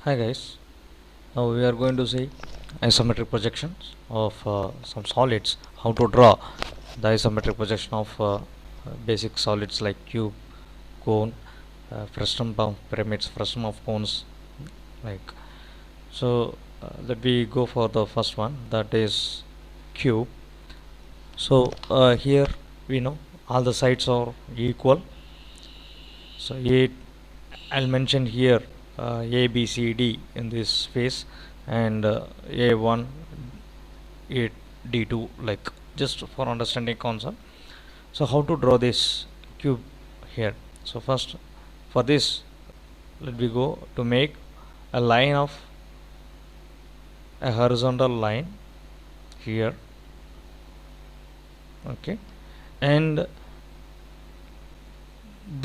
Hi guys, now we are going to see isometric projections of some solids. How to draw the isometric projection of basic solids like cube, cone, frustum of pyramids, frustum of cones. Like so, let me go for the first one, that is cube. So here we know all the sides are equal. So I'll mention here A, B, C, D in this phase, and A1, A, D2, like just for understanding concept. So how to draw this cube here? So first, for this, let me go to make a line of a horizontal line here. Okay, and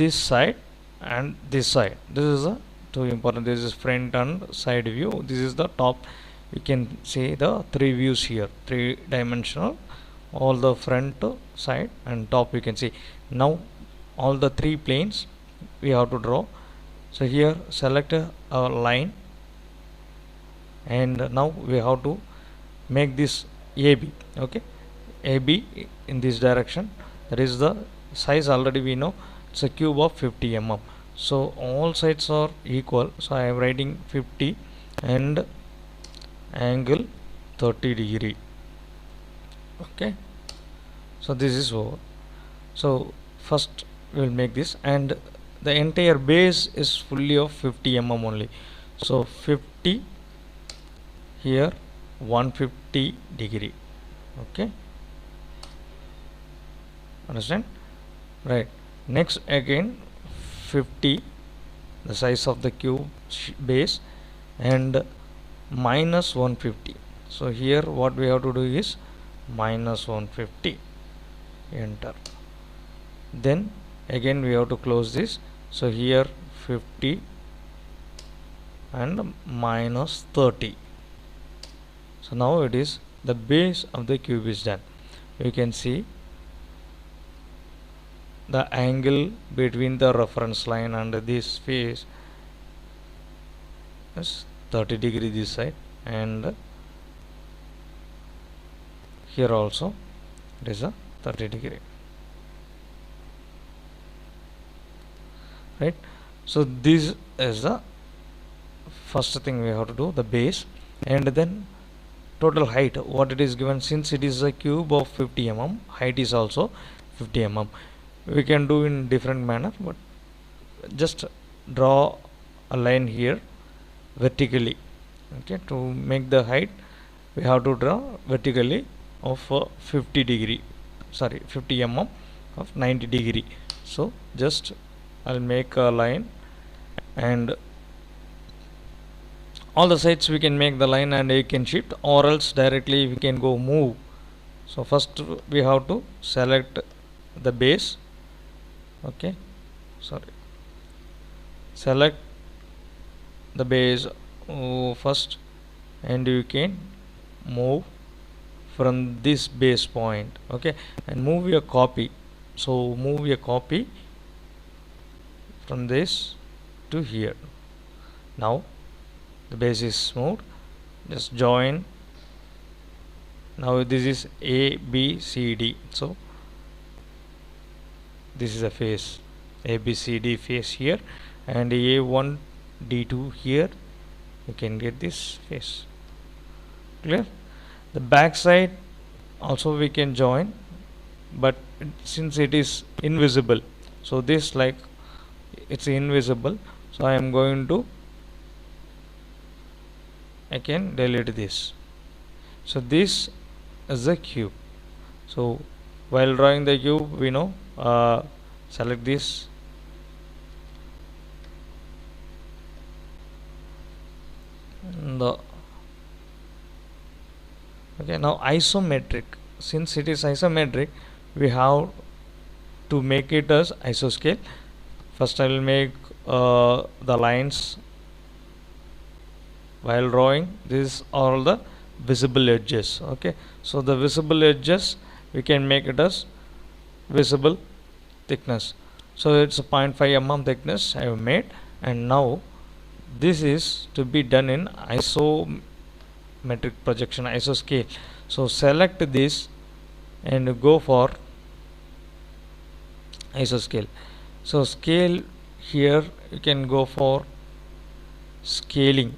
this side and this side. This is the two important. This is front and side view. This is the top. You can see the three views here, three-dimensional. All the front, side, and top. You can see now all the three planes we have to draw. So here select a line, and now we have to make this AB. Okay, AB in this direction. That is the size already we know. It's a cube of 50 mm. So all sides are equal. So I am writing 50 and angle 30 degree. Okay. So this is over. So first we will make this, and the entire base is fully of 50 mm only. So 50 here, 150 degree. Okay. Understand? Right. Next again 50, the size of the cube base, and minus 150. So here what we have to do is minus 150. Enter. Then again we have to close this. So here 50 and minus 30. So now it is the base of the cube is done. You can see the angle between the reference line and this face is 30 degree this side, and here also it is a 30 degree, right? So this is the first thing we have to do, the base. And then total height, what it is given, since it is a cube of 50 mm, height is also 50 mm. We can do in different manner, but just draw a line here vertically. Okay, to make the height we have to draw vertically of 50 degree, sorry 50 mm of 90 degree. So just I'll make a line, and all the sides we can make the line, and you can shift, or else directly we can go move. So first we have to select the base. Okay, sorry, select the base first, and you can move from this base point. Okay, and move your copy. So move your copy from this to here. Now the base is moved. Just join. Now this is A, B, C, D. So this is a face, A, B, C, D face here, and A1, D2 here. You can get this face. Clear? The back side also we can join, but since it is invisible, so this, like, it's invisible, so I am going to, I can delete this. So this is the cube. So while drawing the cube, we know, select this, the okay. Now isometric, since it is isometric, we have to make it as isoscale. First I will make the lines while drawing. These are all the visible edges. Okay, so the visible edges we can make it as visible thickness. So it's a 0.5 mm thickness I have made, and now this is to be done in isometric projection, isoscale. So select this and go for isoscale. So scale, here you can go for scaling.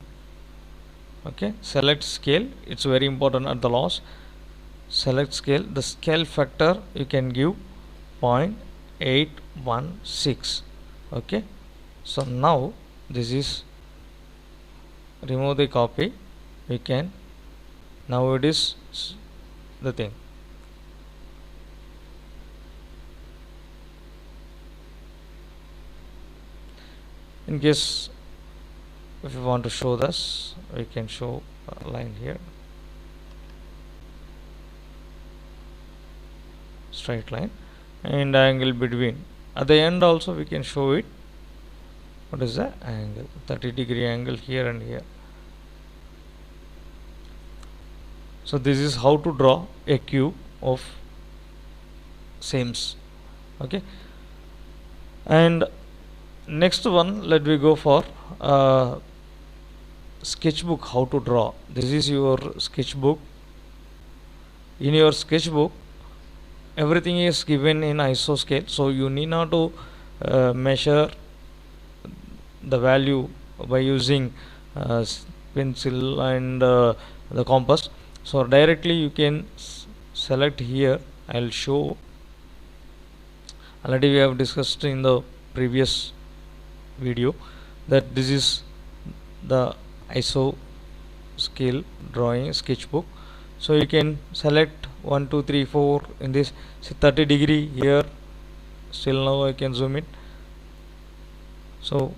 Okay, select scale, it's very important at the loss. Select scale, the scale factor you can give 0.816. okay, so now this is, remove the copy, we can, now it is the thing. In case if you want to show this, we can show a line here, straight line, and angle between. At the end also we can show it. What is the angle? 30-degree angle here and here. So this is how to draw a cube of seams. Okay, and next one, let me go for sketchbook, how to draw. This is your sketchbook. In your sketchbook everything is given in iso scale, so you need not to measure the value by using pencil and the compass. So directly you can select here. I'll show, already we have discussed in the previous video that this is the iso scale drawing sketchbook. So you can select 1 2 3 4 in this, say 30-degree here. Still now I can zoom in. So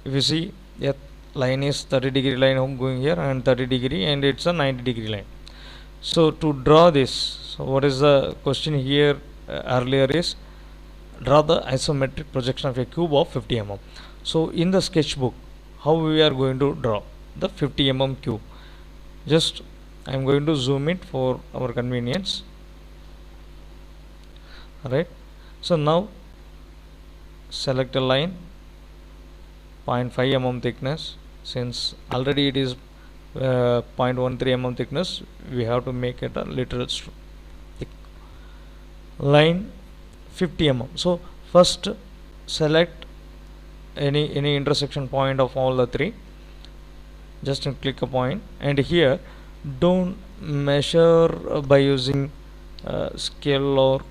if you see, that line is 30-degree line going here and 30-degree, and it's a 90-degree line. So to draw this, so what is the question here earlier is, draw the isometric projection of a cube of 50 mm. So in the sketchbook, how we are going to draw the 50 mm cube? Just I am going to zoom it for our convenience. Alright, so now select a line 0.5 mm thickness. Since already it is 0.13 mm thickness, we have to make it a little thick. Line 50 mm. So first select any intersection point of all the three. Just click a point, and here don't measure by using scale or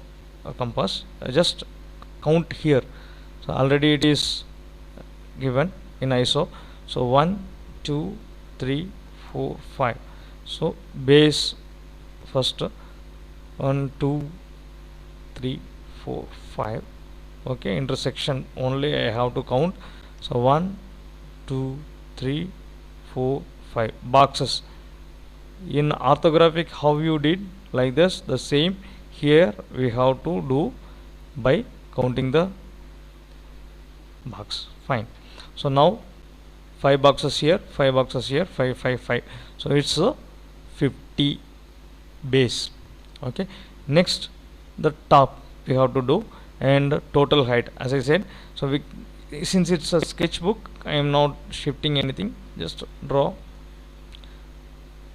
compass. Just count here. So already it is given in ISO. So 1 2 3 4 5. So base first 1 2 3 4 5. Okay, intersection only I have to count. So 1 2 3 4 5 boxes. In orthographic, how you did like this, the same here we have to do by counting the box. Fine. So now 5 boxes here, 5 boxes here, 5 5 5. So it's a 50 base. Okay, next the top we have to do, and total height, as I said. So we, since it's a sketchbook, I am not shifting anything, just draw,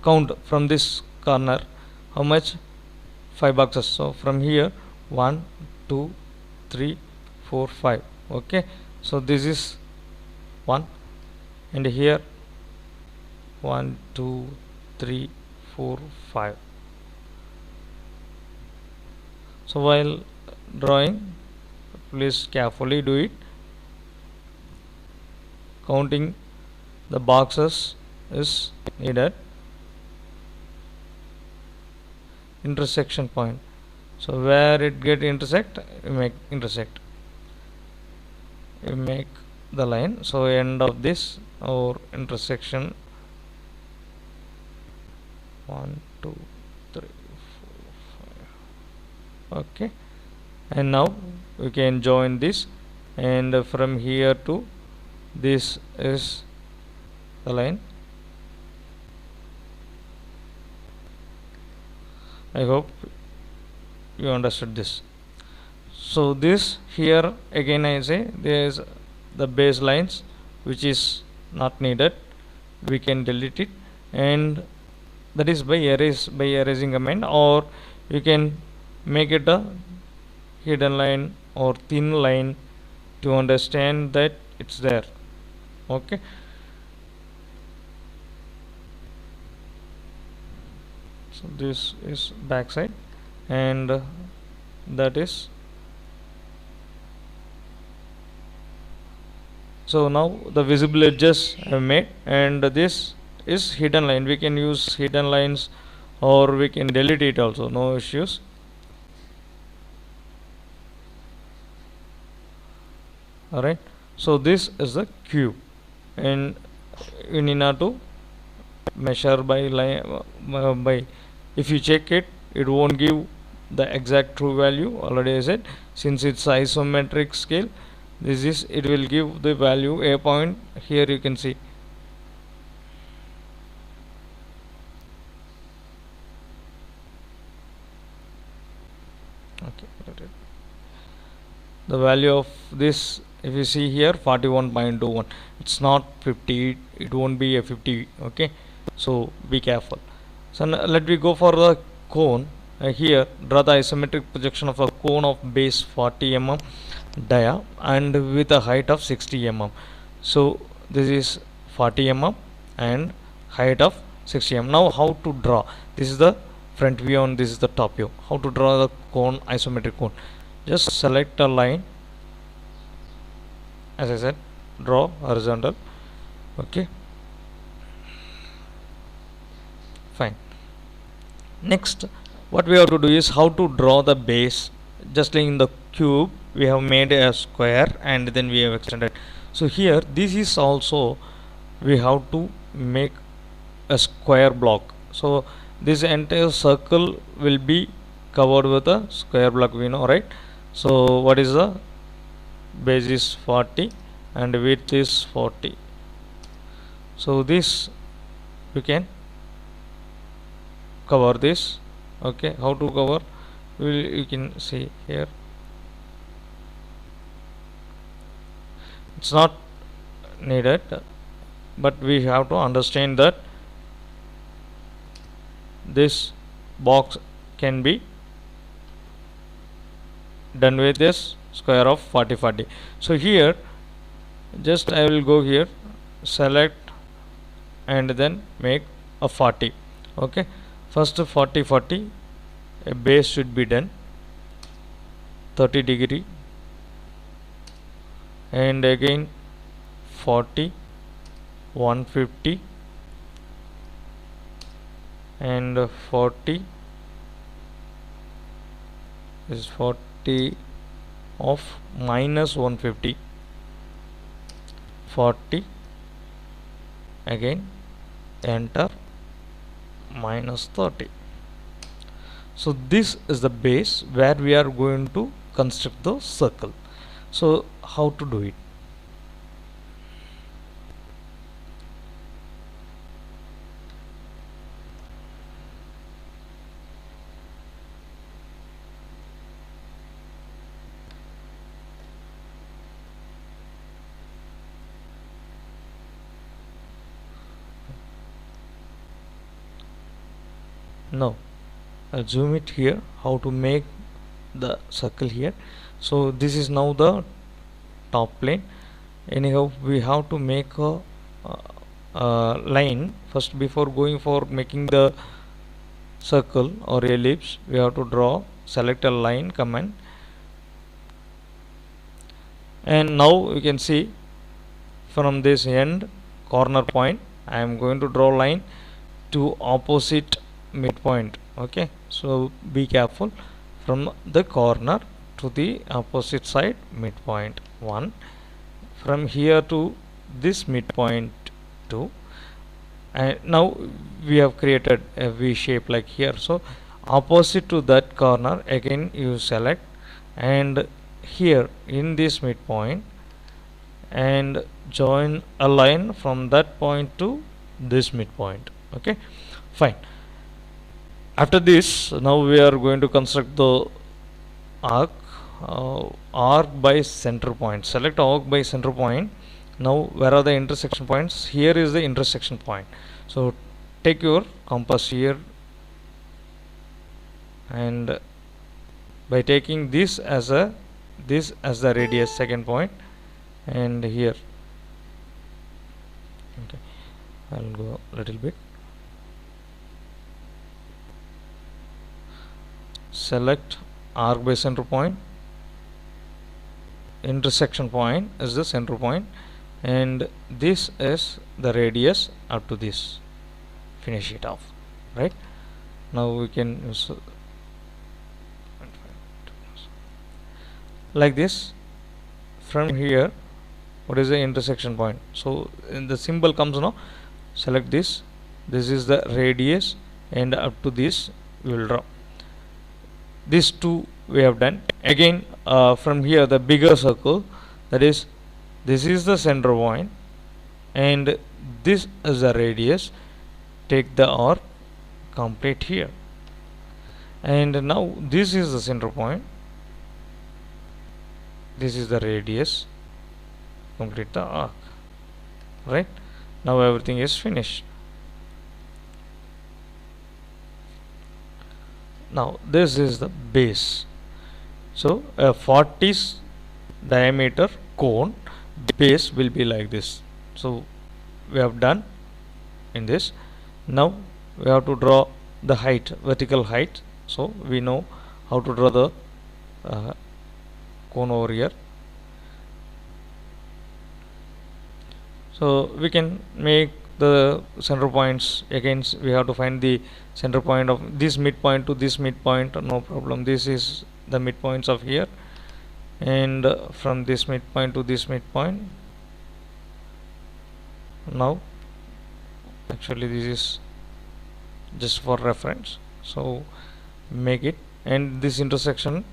count from this corner how much, 5 boxes. So from here 1 2 3 4 5. okay, so this is 1, and here 1 2 3 4 5. So while drawing, please carefully do it. Counting the boxes is needed. Intersection point, so where it get intersect, you make intersect, you make the line. So end of this or intersection 1 2 3 4 5. okay, and now we can join this, and from here to this is the line. I hope you understood this. So this here again I say there is the base lines which is not needed, we can delete it, and that is by erasing command, or you can make it a hidden line or thin line to understand that it's there. Okay, so this is backside, and that is, so now the visible edges have made, and this is hidden line. We can use hidden lines, or we can delete it also, no issues. Alright, so this is the cube, and you need not to measure by line, by, if you check it, it won't give the exact true value. Already I said, since it's isometric scale, this is, it will give the value a point. Here you can see, okay, the value of this, if you see here, 41.21. it's not 50, it won't be a 50. Okay, so be careful. So now let me go for the cone. Here draw the isometric projection of a cone of base 40 mm dia and with a height of 60 mm. So this is 40 mm and height of 60 mm. Now how to draw? This is the front view and this is the top view. How to draw the cone, isometric cone? Just select a line, as I said, draw horizontal. Okay, fine. Next, what we have to do is how to draw the base. Just like in the cube, we have made a square and then we have extended. So here, this is also, we have to make a square block. So this entire circle will be covered with a square block, we know, right? So what is the base is 40 and width is 40. So this we can cover this. Okay, how to cover? You can see here, it's not needed, but we have to understand that this box can be done with this square of 40. So here just I will go here, select and then make a 40. Okay, first 40, a base should be done 30 degree, and again 40, 150 and 40 is 40 of minus 150, 40 again, enter, minus 30. So this is the base where we are going to construct the circle. So how to do it? Now I'll zoom it here, how to make the circle here. So this is now the top plane. Anyhow, we have to make a line first. Before going for making the circle or ellipse, we have to draw, select a line command, and now you can see from this end corner point I am going to draw line to opposite midpoint. Okay, so be careful, from the corner to the opposite side midpoint 1, from here to this midpoint 2, and now we have created a V shape like here. So opposite to that corner again you select, and here in this midpoint, and join a line from that point to this midpoint. Okay, fine. After this, now we are going to construct the arc, arc by center point. Select arc by center point, Now where are the intersection points? Here is the intersection point. So take your compass here, and by taking this as the radius second point, and here, okay, I'll go a little bit, select arc by center point, intersection point is the center point, and this is the radius up to this. Finish it off. Right, now we can use like this. From here, what is the intersection point? So in the symbol comes now, select this, this is the radius, and up to this we will draw. These two we have done. Again, from here the bigger circle, that is, this is the center point and this is the radius. Take the arc, complete here, and now this is the center point, this is the radius, complete the arc. Right, now everything is finished. Now this is the base. So a 40 diameter cone base will be like this. So we have done in this. Now we have to draw the height, vertical height. So we know how to draw the cone over here. So we can make the center points. Again, we have to find the center point of this midpoint to this midpoint, no problem. This is the midpoints of here, and from this midpoint to this midpoint. Now actually this is just for reference, so make it, and this intersection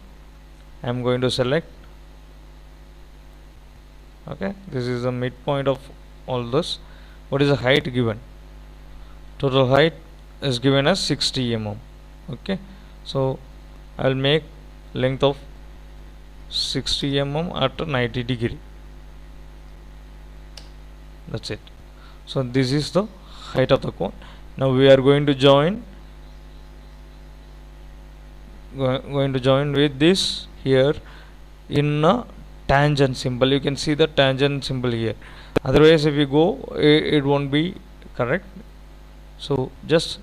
I am going to select. Okay, this is the midpoint of all this. What is the height given? Total height is given as 60 mm. Okay, so I'll make length of 60 mm at 90 degree. That's it. So this is the height of the cone. Now we are going to join with this here in a tangent symbol. You can see the tangent symbol here. Otherwise, if you go, it won't be correct. So just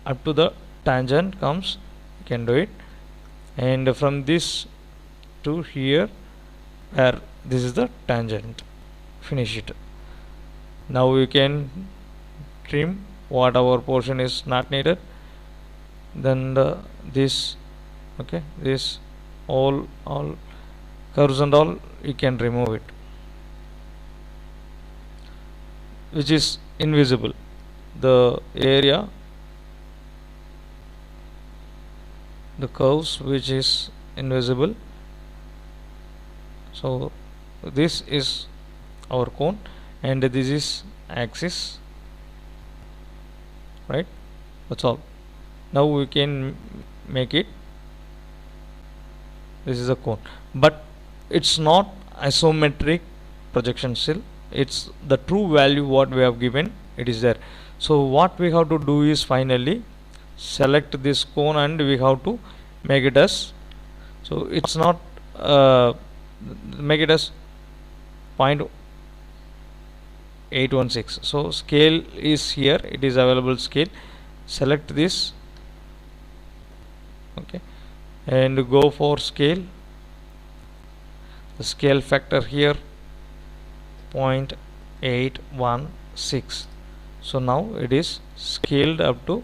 up to the tangent comes, you can do it, and from this to here, where this is the tangent, finish it. Now we can trim whatever portion is not needed. Then this, okay, this all curves and all, you can remove it, which is invisible. The area, the curves which is invisible. So this is our cone, and this is axis. Right, that's all. Now we can make it. This is a cone, but it's not isometric projection still. It's the true value what we have given, it is there. So what we have to do is finally select this cone, and we have to make it as, so it's not make it as 0.816. so scale is here, it is available scale. Select this, okay, and go for scale. The scale factor here 0.816. so now it is scaled up to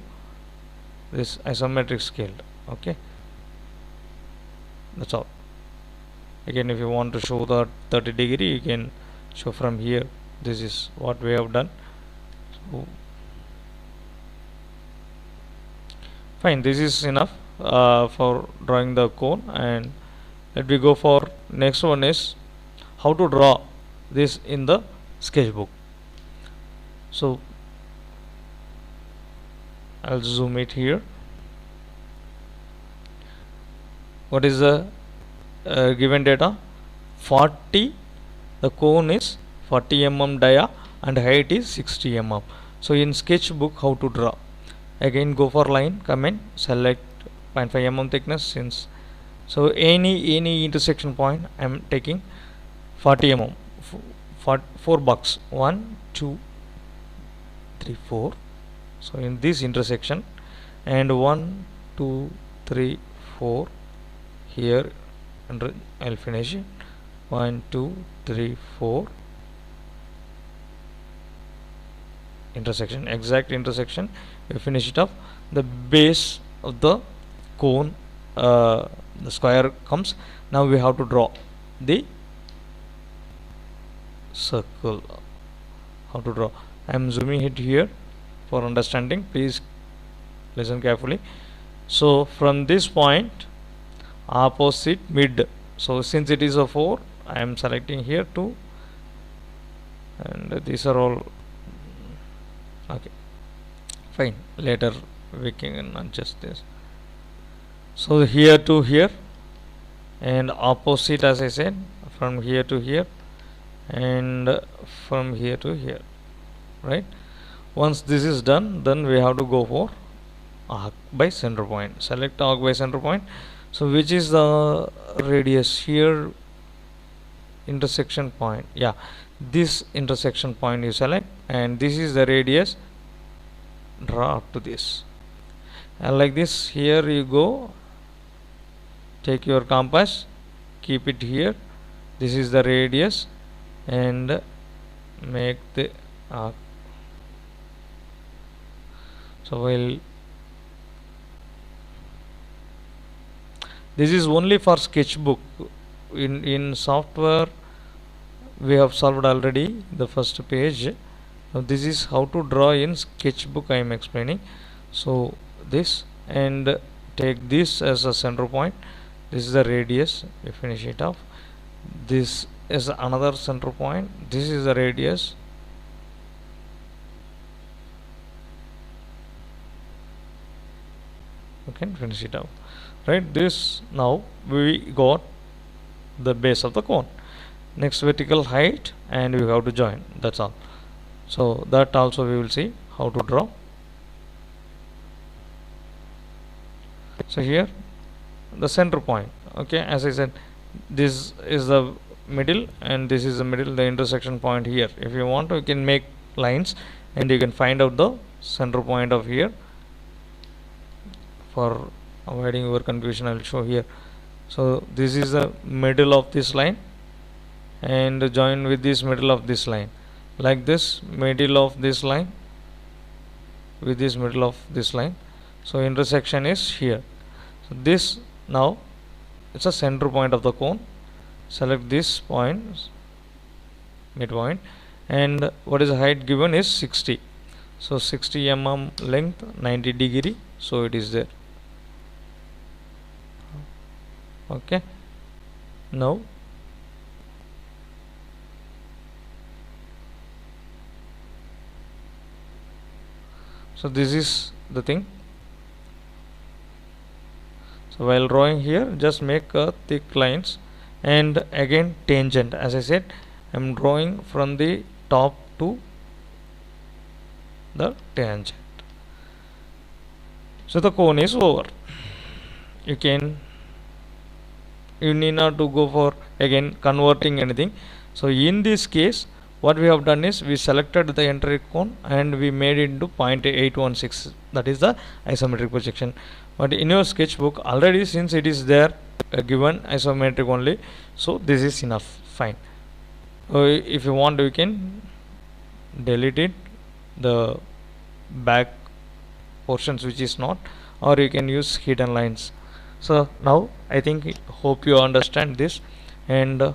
this isometric scaled. Okay, that's all. Again, if you want to show the 30 degree, you can show from here. This is what we have done. So fine, this is enough for drawing the cone, and let me go for next one is how to draw this in the sketchbook. So I'll zoom it here. What is the given data? 40, the cone is 40 mm dia and height is 60 mm. So in sketchbook, how to draw? Again go for line, comment, select 0.5 mm thickness. Since so any intersection point I am taking 40 mm for 4 box 1 2 3 4. So in this intersection, and 1 2 3 4 here, and I'll finish it 1 2 3 4 intersection, exact intersection. You finish it off. The base of the cone, the square comes. Now we have to draw the circle. How to draw? I am zooming it here for understanding. Please listen carefully. So from this point, opposite mid. So since it is a 4, I am selecting here 2, and these are all okay. Fine. Later we can adjust this. So here to here, and opposite, as I said, from here to here, and from here to here, right? Once this is done, then we have to go for arc by center point. Select arc by center point. So which is the radius here? Intersection point. Yeah, this intersection point you select, and this is the radius. Draw up to this, and like this. Here you go, take your compass, keep it here. This is the radius, and make the arc. So while this is only for sketchbook, in software we have solved already the first page. Now this is how to draw in sketchbook I am explaining. So this, and take this as a center point. This is the radius. You finish it off. This is another center point. This is the radius. You can finish it off, right? This, now we got the base of the cone. Next, vertical height, and we have to join. That's all. So that also we will see how to draw. So here the center point, okay, as I said, this is the middle and this is the middle, the intersection point here. If you want to, you can make lines and you can find out the center point of here. For avoiding your confusion, I will show here. So this is the middle of this line, and join with this middle of this line, like this, middle of this line with this middle of this line. So intersection is here. So this, now it's a center point of the cone. Select this point, midpoint, and what is the height given is 60. So 60 mm length, 90 degree. So it is there. Okay. Now so this is the thing. So while drawing here, just make thick lines, and again tangent. As I said, I am drawing from the top to the tangent. So the cone is over. You need not to go for again converting anything. So in this case, what we have done is we selected the entire cone and we made it into 0.816. That is the isometric projection. But in your sketchbook already, since it is there given isometric only, so this is enough. Fine. If you want, you can delete it, the back portions which is not, or you can use hidden lines. So now I think, hope you understand this, and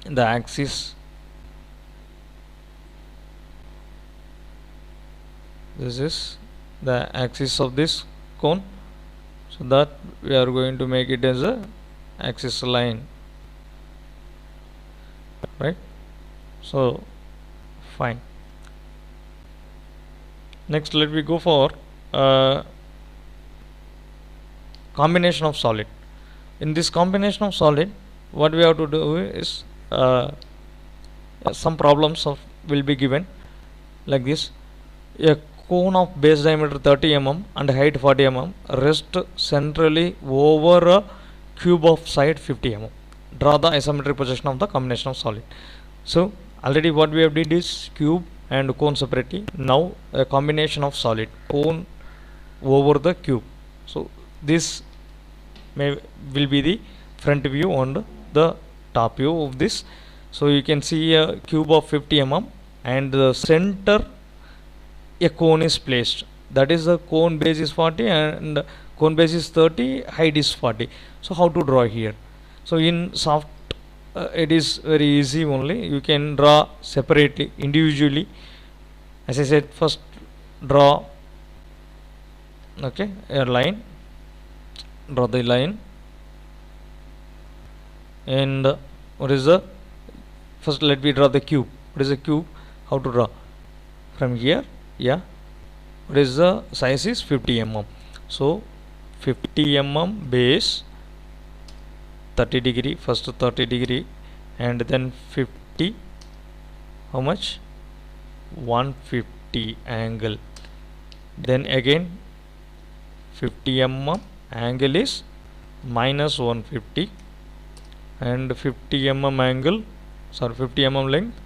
the axis, this is the axis of this cone, so that we are going to make it as a axis line, right? So fine. Next, let me go for combination of solid. In this combination of solid, what we have to do is some problems will be given like this. A cone of base diameter 30 mm and height 40 mm rest centrally over a cube of side 50 mm. Draw the isometric projection of the combination of solid. So already what we have did is cube and cone separately. Now a combination of solid, cone over the cube. So this will be the front view and the top view of this. So you can see a cube of 50 mm and the center a cone is placed. That is, the cone base is 40 and cone base is 30, height is 40. So how to draw here? So in soft it is very easy only. You can draw separately, individually. As I said, first draw a line, draw the line, and what is the first, let me draw the cube. What is the cube? How to draw? From here, yeah, what is the size is 50 mm. So 50 mm base, 30 degree, first 30 degree, and then 50, how much, 150 angle, then again 50 mm angle is minus 150, and 50 mm angle, sorry, 50 mm length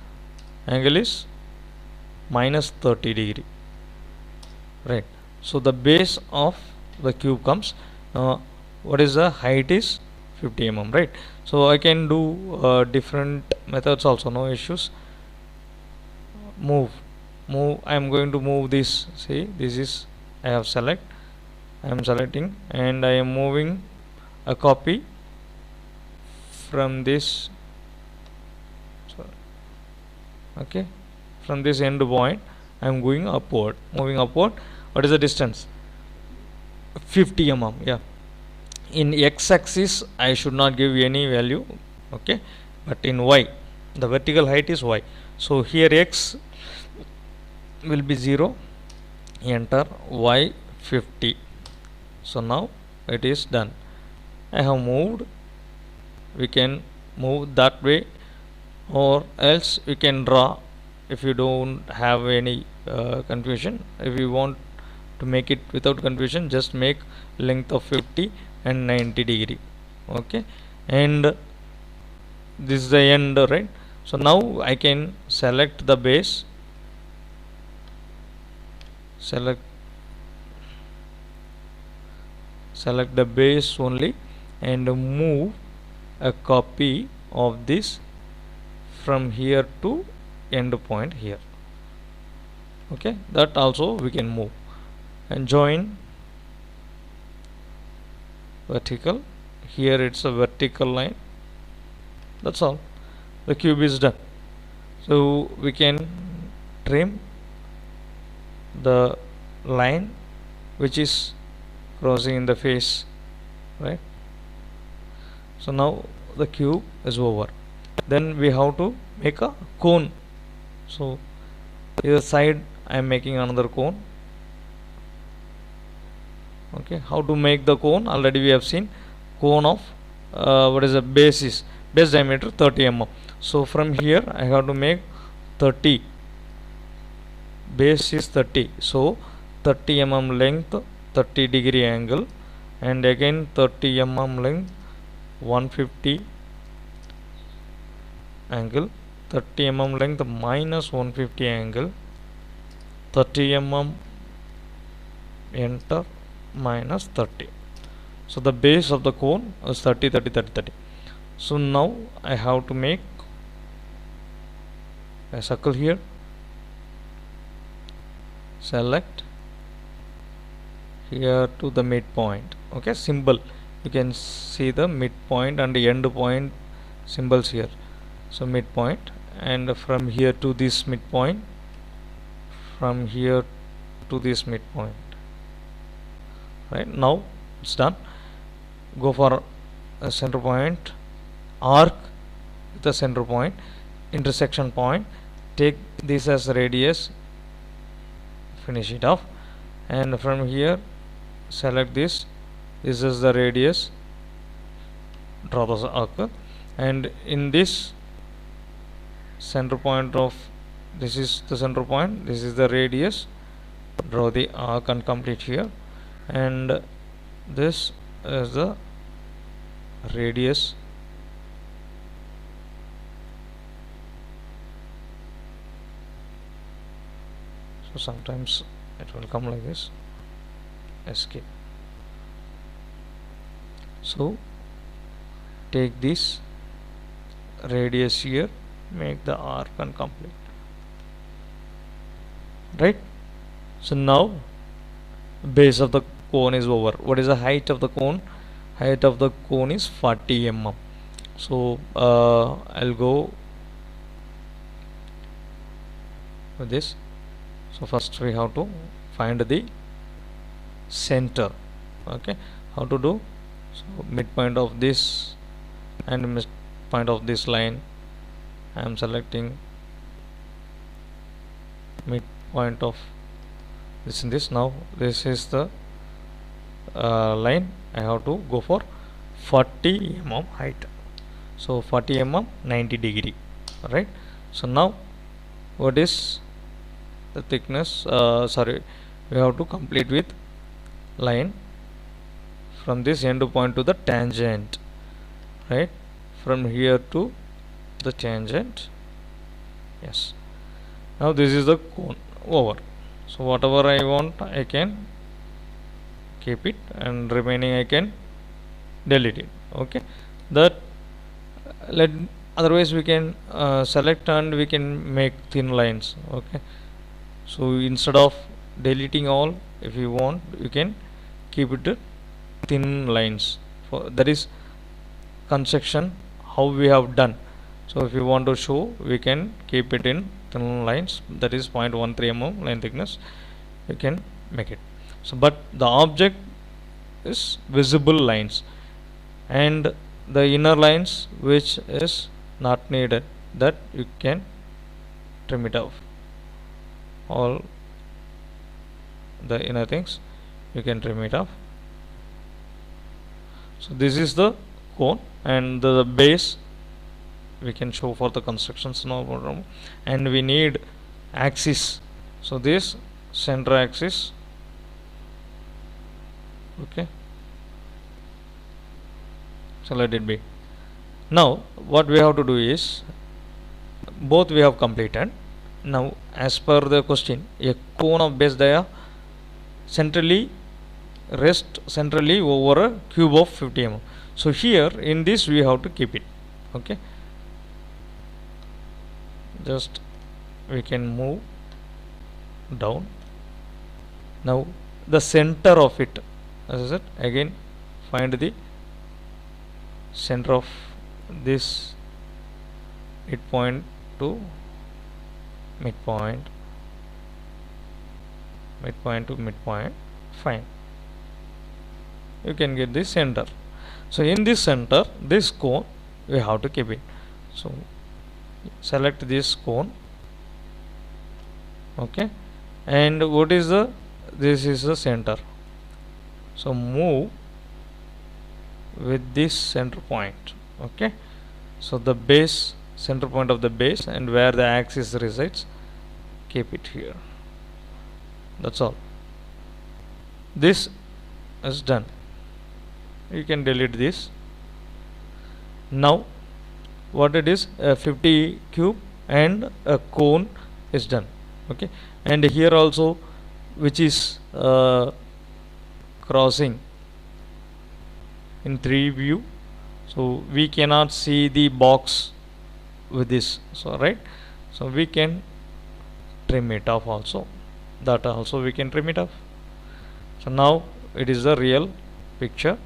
angle is minus 30 degree, right? So the base of the cube comes, what is the height is 50 mm, right? So I can do different methods also, no issues. Move, I am going to move this. See, this is, I have I am selecting and I am moving a copy from this, sorry, okay, from this end point I am going upward, moving upward. What is the distance? 50 mm, yeah. In x-axis I should not give any value, okay, but in y, the vertical height is y. So here x will be 0, enter y 50. So now it is done. I have moved. We can move that way, or else we can draw. If you don't have any confusion, if you want to make it without confusion, just make length of 50 and 90 degree, okay, and this is the end, right? So now I can select the base, select the base only, and move a copy of this from here to end point here, okay, that also we can move, and join vertical. Here it's a vertical line. That's all. The cube is done. So we can trim the line which is crossing in the face, right? So now the cube is over. Then we have to make a cone. So either side I am making another cone, okay. How to make the cone? Already we have seen. Cone of what is the base diameter 30 mm. So from here I have to make 30, base is 30, so 30 mm length, 30 degree angle, and again 30 mm length, 150 angle, 30 mm length minus 150 angle, 30 mm, enter, minus 30. So the base of the cone is 30, 30, 30, 30. So now I have to make a circle here, select here to the midpoint, okay, symbol, you can see the midpoint and the end point symbols here. So midpoint, and from here to this midpoint, from here to this midpoint, right? Now it's done. Go for a center point, arc with the center point, intersection point, take this as radius, finish it off, and from here select this is the radius, draw the arc, and in this center point of, this is the center point, this is the radius. Draw the arc and complete here, and this is the radius. So sometimes it will come like this, escape. So take this radius here, make the arc and complete, right? So now base of the cone is over. What is the height of the cone? Height of the cone is 40 mm. So I'll go with this. So first we have to find the center. Okay, how to do? So midpoint of this and midpoint of this line, I am selecting midpoint of this and this. Now this is the line. I have to go for 40 mm height. So 40 mm 90 degree, right? So now what is the thickness? Sorry, we have to complete with line from this end point to the tangent, right? From here to the tangent. Yes. Now this is the cone over. So whatever I want, I can keep it, and remaining I can delete it. Okay, that let, otherwise we can select and we can make thin lines. Okay, so instead of deleting all, if you want, you can keep it thin lines. For that is construction how we have done. So if you want to show, we can keep it in thin lines, that is 0.13 mm line thickness, you can make it. So but the object is visible lines, and the inner lines which is not needed, that you can trim it off. All the inner things you can trim it off. So this is the cone, and the base we can show for the constructions now. And we need axis. So this center axis. Okay, so let it be. Now what we have to do is, both we have completed. Now as per the question, a cone of base dia centrally rest centrally over a cube of 50 mm. So here in this we have to keep it. Okay, just we can move down. Now the center of it, as I said, again find the center of this midpoint to midpoint, midpoint to midpoint. Fine, you can get the center. So in this center, this cone we have to keep it. So select this cone. Okay, and what is the, this is the center. So move with this center point. Okay, so the base, center point of the base, and where the axis resides, keep it here. That's all. This is done. You can delete this. Now what it is, a 50 cube and a cone is done. Okay, and here also, which is crossing in 3 view, so we cannot see the box with this. So right, so we can trim it off also, that also we can trim it off. So now it is the real picture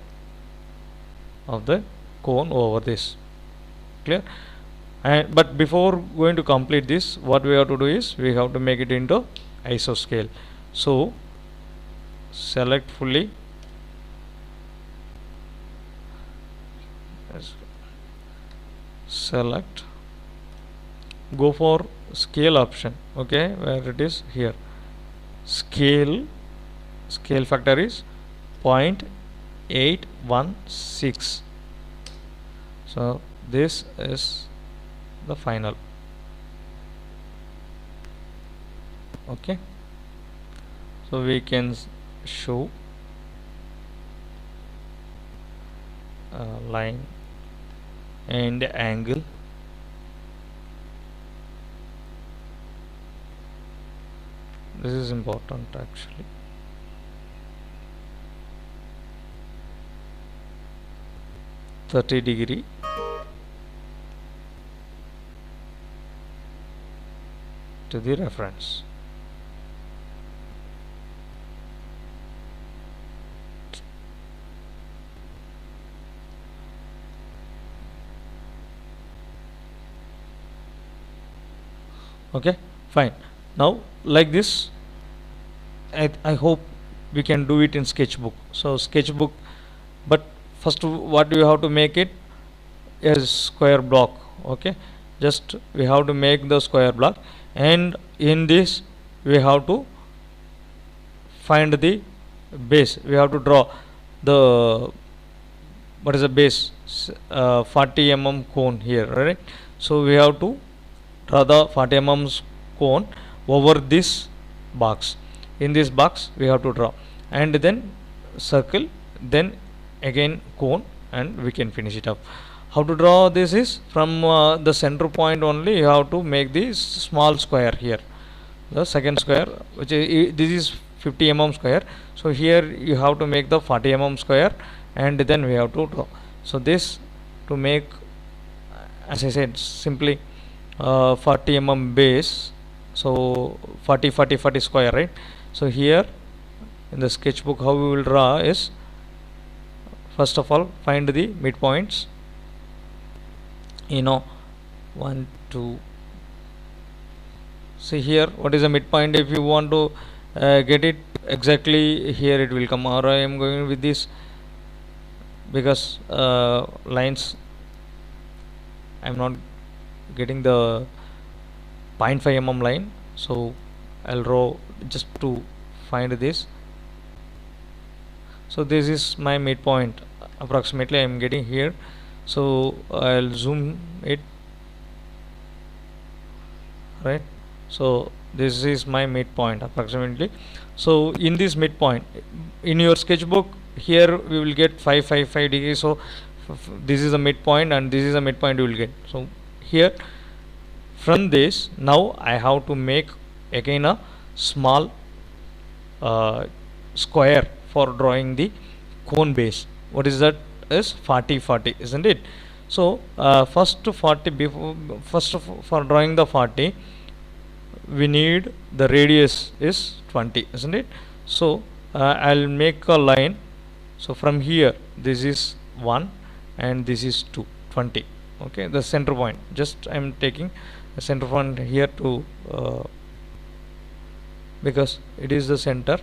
of the cone over this. Clear? And but before going to complete this, what we have to do is, we have to make it into isoscale. So select fully, select, go for scale option. Okay, where it is here, scale factor is 0.816. so this is the final. Okay, so we can show line and angle. This is important actually. (30° to the reference. Okay, fine. Now like this, I hope we can do it in sketchbook. So sketchbook, but first what we have to make it is square block. Okay, just we have to make the square block, and in this we have to find the base. We have to draw the, what is the base, 40 mm cone here, right? So we have to draw the 40 mm cone over this box. In this box we have to draw, and then circle, then again cone, and we can finish it up. How to draw this is from the center point only. You have to make this small square here, the second square, which is, this is 50 mm square. So here you have to make the 40 mm square, and then we have to draw. So this to make, as I said, simply 40 mm base. So 40 40 40 square, right? So here in the sketchbook how we will draw is, first of all find the midpoints, 1 2. See here what is the midpoint. If you want to get it exactly, here it will come, or I am going with this because lines I am not getting the 0.5 mm line, so I'll draw just to find this. So this is my midpoint approximately I am getting here. So I'll zoom it, right? So this is my midpoint approximately. So in this midpoint, in your sketchbook here we will get 555 degrees. So this is the midpoint, and this is the midpoint you will get. So here from this, now I have to make again a small square for drawing the cone base. What is that? Is 40 40, isn't it? So first 40, before first for drawing the 40 we need the radius is 20, isn't it? So I'll make a line. So from here this is 1 and this is 2, 20. Okay, the center point, just I'm taking the center point here to because it is the center.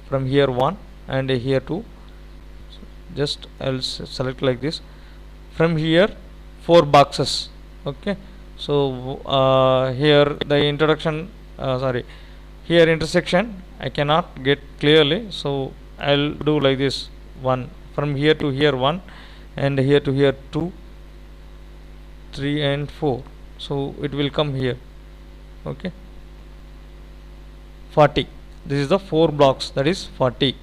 From here 1 and here 2. So just I'll select like this. From here 4 boxes. Okay, so here the introduction, sorry, here intersection I cannot get clearly, so I'll do like this. 1 from here to here 1, and here to here 2, 3 and 4. So it will come here. Okay, 40. This is the 4 blocks, that is 40.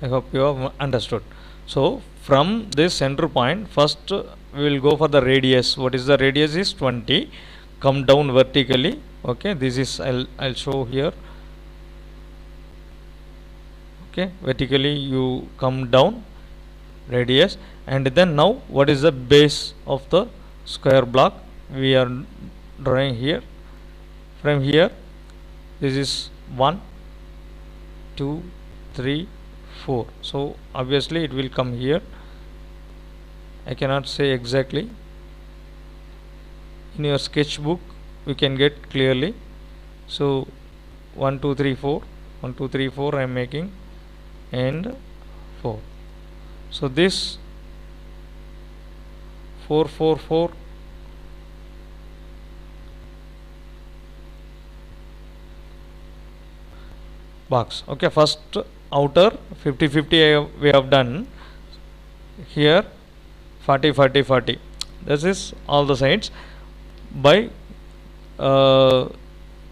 I hope you have understood. So from this center point, first we will go for the radius. What is the radius? Is 20. Come down vertically. Okay, this is I'll show here. Okay, vertically you come down, radius, and then now what is the base of the square block we are drawing here. From here this is 1 2 3 4. So obviously it will come here. I cannot say exactly. In your sketchbook you can get clearly. So 1 2 3 4, 1 2 3 4 I am making, and 4. So this 4 4 4 box. Okay, first outer 50 50 we have done. here 40 40 40. This is all the sides by uh,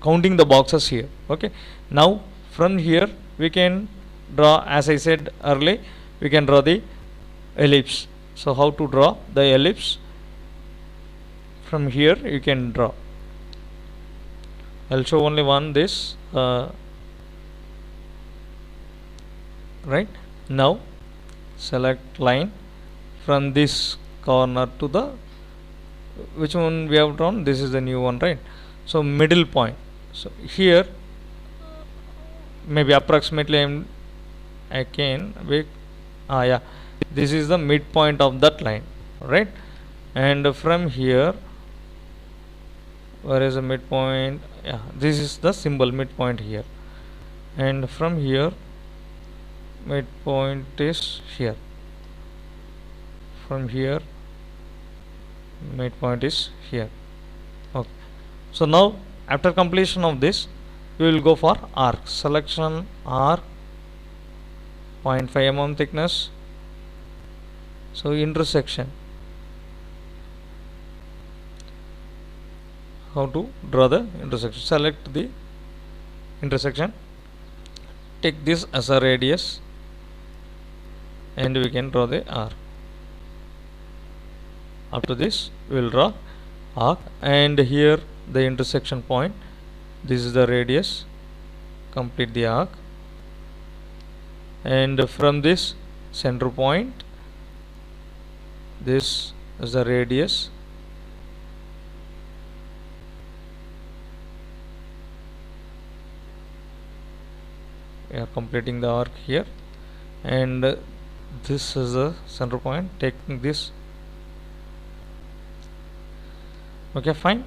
counting the boxes here. Okay, now from here we can draw, as I said earlier, we can draw the ellipse. So how to draw the ellipse? From here you can draw. I'll show only one this right. Now select line from this corner to the, which one we have drawn, this is the new one, right? So middle point. So here maybe approximately I can make, yeah, this is the midpoint of that line, right? And from here, where is the midpoint? Yeah, this is the symbol midpoint here, and from here midpoint is here. From here midpoint is here. Okay, so now after completion of this we will go for arc. Selection arc, 0.5 mm thickness. So intersection, how to draw the intersection? Select the intersection, take this as a radius, and we can draw the arc. After this we will draw arc, and here the intersection point, this is the radius, complete the arc, and from this center point, this is the radius, we are completing the arc here, and this is the center point, taking this. Okay, fine,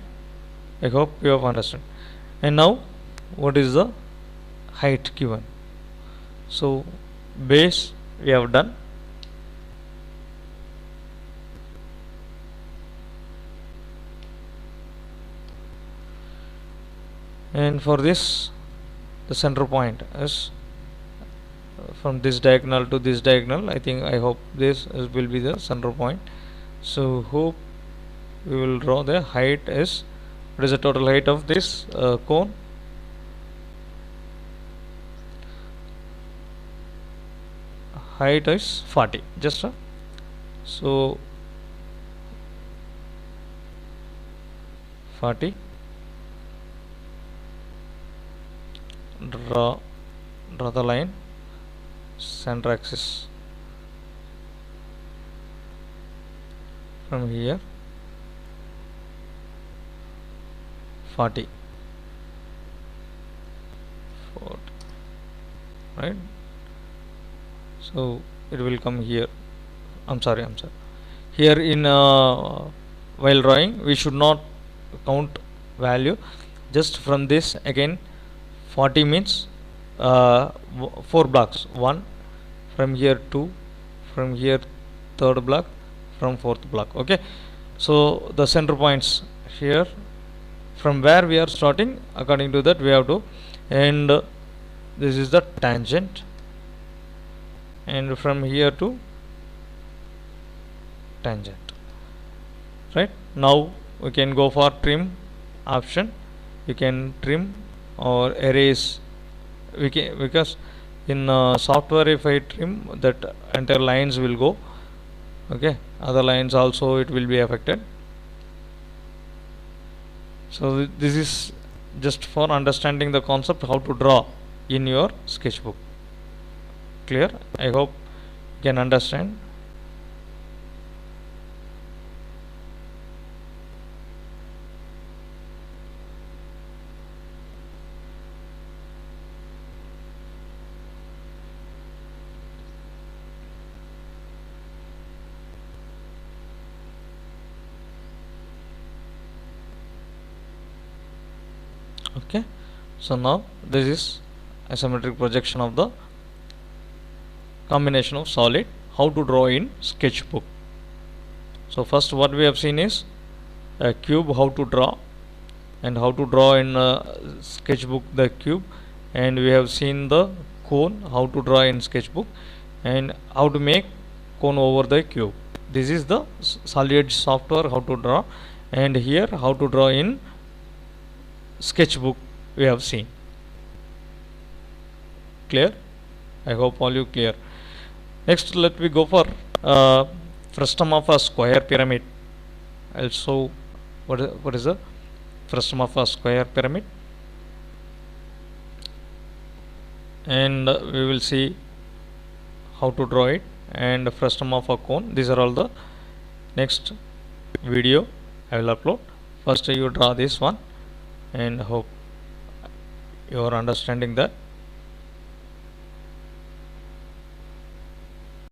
I hope you have understood. And now what is the height given? So base we have done, and for this the center point is from this diagonal to this diagonal. I hope this will be the center point. So hope we will draw the height is, what is the total height of this cone? Height is 40, just so 40. Draw the line, center axis from here 40, right? So it will come here. I'm sorry. Here in while drawing we should not count value. Just from this again 40 means 4 blocks. 1 from here, 2 from here, third block from fourth block. Okay, so the center points here, from where we are starting, according to that we have to, and this is the tangent, and from here to tangent, right? Now we can go for trim option. You can trim or erase, we can, because in software if I trim, that entire lines will go. Okay, other lines also it will be affected. So this is just for understanding the concept how to draw in your sketchbook. Clear? I hope you can understand. Okay, so now this is isometric projection of the combination of solid, how to draw in sketchbook. So first what we have seen is a cube, how to draw, and how to draw in sketchbook the cube, and we have seen the cone, how to draw in sketchbook, and how to make cone over the cube. This is the solid software how to draw, and here how to draw in sketchbook we have seen. Clear? I hope all you clear. Next, let me go for frustum of a square pyramid. I'll show what is the frustum of a square pyramid, and we will see how to draw it, and frustum of a cone. These are all the next video I will upload. First you draw this one, and hope you are understanding that.